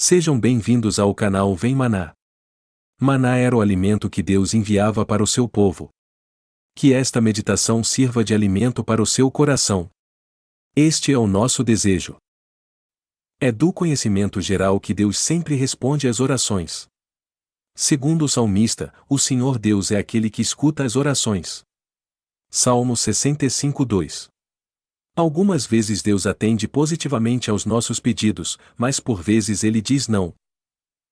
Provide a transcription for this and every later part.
Sejam bem-vindos ao canal Vem Maná. Maná era o alimento que Deus enviava para o seu povo. Que esta meditação sirva de alimento para o seu coração. Este é o nosso desejo. É do conhecimento geral que Deus sempre responde às orações. Segundo o salmista, o Senhor Deus é aquele que escuta as orações. Salmo 65:2. Algumas vezes Deus atende positivamente aos nossos pedidos, mas por vezes ele diz não.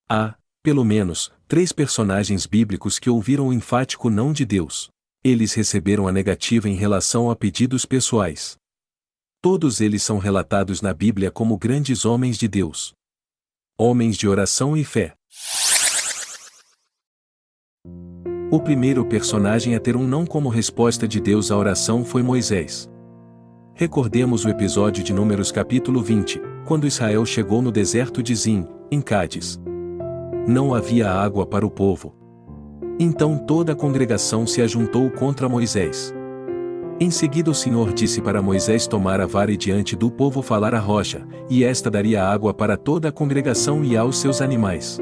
Há, pelo menos, 3 personagens bíblicos que ouviram o enfático não de Deus. Eles receberam a negativa em relação a pedidos pessoais. Todos eles são relatados na Bíblia como grandes homens de Deus. Homens de oração e fé. O primeiro personagem a ter um não como resposta de Deus à oração foi Moisés. Recordemos o episódio de Números capítulo 20, quando Israel chegou no deserto de Zin, em Cádiz. Não havia água para o povo. Então toda a congregação se ajuntou contra Moisés. Em seguida o Senhor disse para Moisés tomar a vara e diante do povo falar à rocha, e esta daria água para toda a congregação e aos seus animais.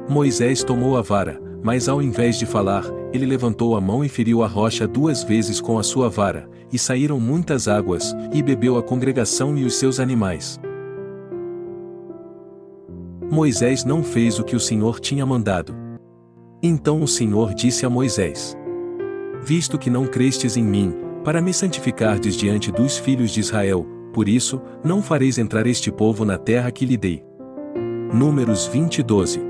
Moisés tomou a vara, mas ao invés de falar, ele levantou a mão e feriu a rocha 2 vezes com a sua vara, e saíram muitas águas, e bebeu a congregação e os seus animais. Moisés não fez o que o Senhor tinha mandado. Então o Senhor disse a Moisés: visto que não crestes em mim, para me santificardes diante dos filhos de Israel, por isso, não fareis entrar este povo na terra que lhe dei. Números 20:12.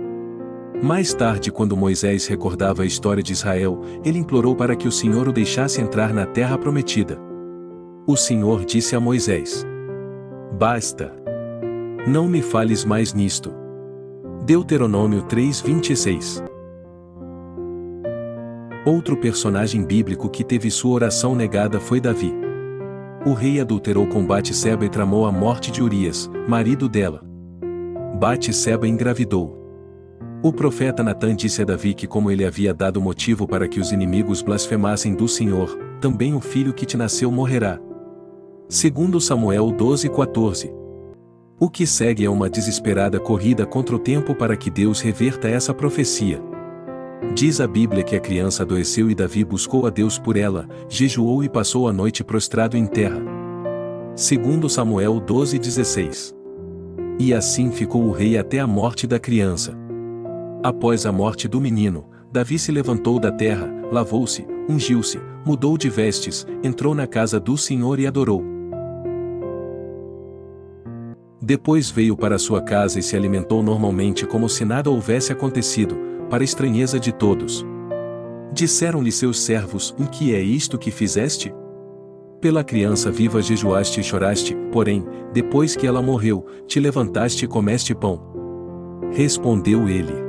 Mais tarde, quando Moisés recordava a história de Israel, ele implorou para que o Senhor o deixasse entrar na terra prometida. O Senhor disse a Moisés: basta. Não me fales mais nisto. Deuteronômio 3:26. Outro personagem bíblico que teve sua oração negada foi Davi. O rei adulterou com Batseba e tramou a morte de Urias, marido dela. Batseba engravidou. O profeta Natã disse a Davi que como ele havia dado motivo para que os inimigos blasfemassem do Senhor, também o filho que te nasceu morrerá. Segundo Samuel 12:14. O que segue é uma desesperada corrida contra o tempo para que Deus reverta essa profecia. Diz a Bíblia que a criança adoeceu e Davi buscou a Deus por ela, jejuou e passou a noite prostrado em terra. Segundo Samuel 12:16. E assim ficou o rei até a morte da criança. Após a morte do menino, Davi se levantou da terra, lavou-se, ungiu-se, mudou de vestes, entrou na casa do Senhor e adorou. Depois veio para sua casa e se alimentou normalmente como se nada houvesse acontecido, para a estranheza de todos. Disseram-lhe seus servos: o que é isto que fizeste? Pela criança viva jejuaste e choraste, porém, depois que ela morreu, te levantaste e comeste pão. Respondeu ele: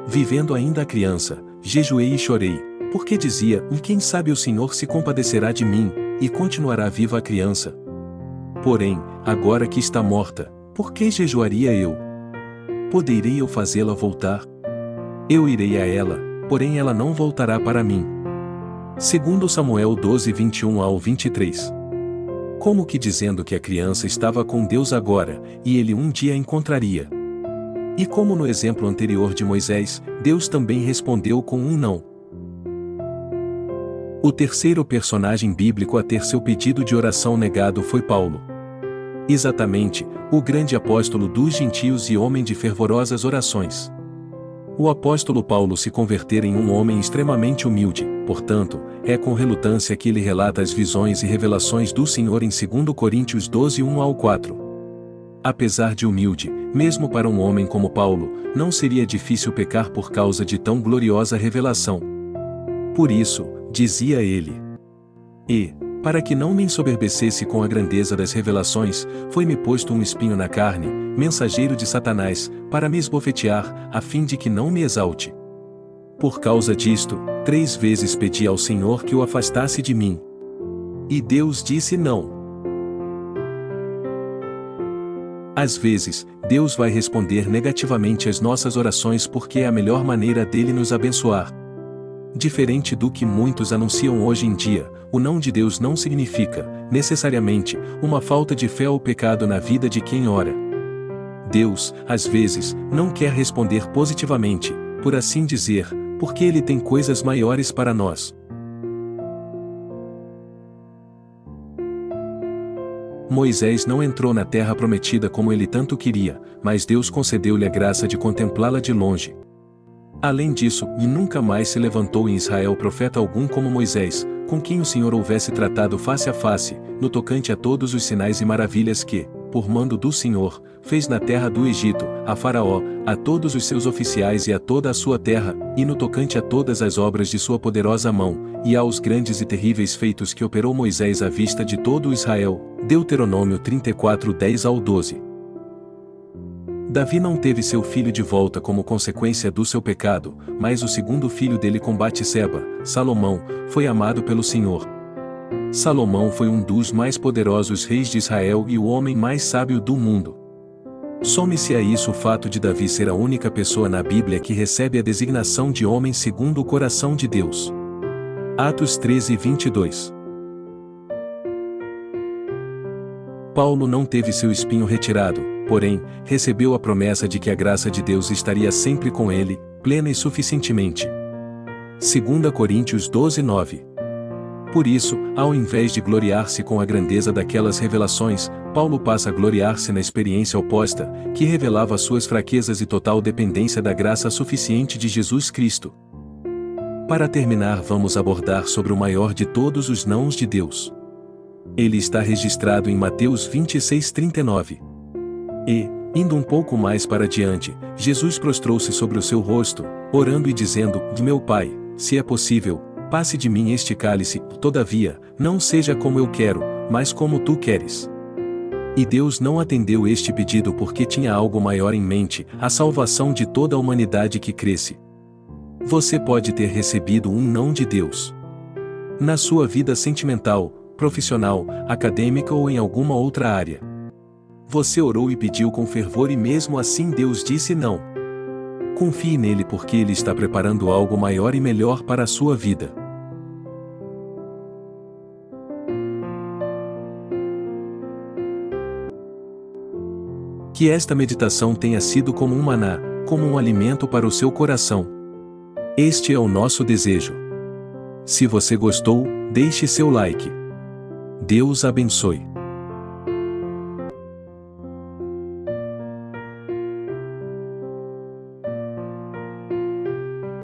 vivendo ainda a criança, jejuei e chorei, porque dizia: quem sabe o Senhor se compadecerá de mim, e continuará viva a criança. Porém, agora que está morta, por que jejuaria eu? Poderei eu fazê-la voltar? Eu irei a ela, porém ela não voltará para mim. Segundo Samuel 12:21-23. Como que dizendo que a criança estava com Deus agora, e ele um dia a encontraria. E como no exemplo anterior de Moisés, Deus também respondeu com um não. O terceiro personagem bíblico a ter seu pedido de oração negado foi Paulo. Exatamente, o grande apóstolo dos gentios e homem de fervorosas orações. O apóstolo Paulo se convertera em um homem extremamente humilde, portanto, é com relutância que ele relata as visões e revelações do Senhor em 2 Coríntios 12:1-4. Apesar de humilde, mesmo para um homem como Paulo, não seria difícil pecar por causa de tão gloriosa revelação. Por isso, dizia ele: para que não me ensoberbecesse com a grandeza das revelações, foi-me posto um espinho na carne, mensageiro de Satanás, para me esbofetear, a fim de que não me exalte. Por causa disto, 3 vezes pedi ao Senhor que o afastasse de mim. E Deus disse não. Às vezes, Deus vai responder negativamente às nossas orações porque é a melhor maneira dele nos abençoar. Diferente do que muitos anunciam hoje em dia, o não de Deus não significa, necessariamente, uma falta de fé ou pecado na vida de quem ora. Deus, às vezes, não quer responder positivamente, por assim dizer, porque Ele tem coisas maiores para nós. Moisés não entrou na terra prometida como ele tanto queria, mas Deus concedeu-lhe a graça de contemplá-la de longe. Além disso, e nunca mais se levantou em Israel profeta algum como Moisés, com quem o Senhor houvesse tratado face a face, no tocante a todos os sinais e maravilhas que, por mando do Senhor, fez na terra do Egito, a Faraó, a todos os seus oficiais e a toda a sua terra, e no tocante a todas as obras de sua poderosa mão, e aos grandes e terríveis feitos que operou Moisés à vista de todo o Israel. Deuteronômio 34, 10-12. Davi não teve seu filho de volta como consequência do seu pecado, mas o segundo filho dele com Batseba, Salomão, foi amado pelo Senhor. Salomão foi um dos mais poderosos reis de Israel e o homem mais sábio do mundo. Some-se a isso o fato de Davi ser a única pessoa na Bíblia que recebe a designação de homem segundo o coração de Deus. Atos 13, 22. Paulo não teve seu espinho retirado, porém, recebeu a promessa de que a graça de Deus estaria sempre com ele, plena e suficientemente. 2 Coríntios 12, 9. Por isso, ao invés de gloriar-se com a grandeza daquelas revelações, Paulo passa a gloriar-se na experiência oposta, que revelava suas fraquezas e total dependência da graça suficiente de Jesus Cristo. Para terminar, vamos abordar sobre o maior de todos os nãos de Deus. Ele está registrado em Mateus 26, 39. E, indo um pouco mais para diante, Jesus prostrou-se sobre o seu rosto, orando e dizendo: Meu Pai, se é possível, passe de mim este cálice, todavia, não seja como eu quero, mas como tu queres. E Deus não atendeu este pedido porque tinha algo maior em mente, a salvação de toda a humanidade que cresce. Você pode ter recebido um não de Deus na sua vida sentimental, profissional, acadêmica ou em alguma outra área. Você orou e pediu com fervor e mesmo assim Deus disse não. Confie nele porque ele está preparando algo maior e melhor para a sua vida. Que esta meditação tenha sido como um maná, como um alimento para o seu coração. Este é o nosso desejo. Se você gostou, deixe seu like. Deus abençoe.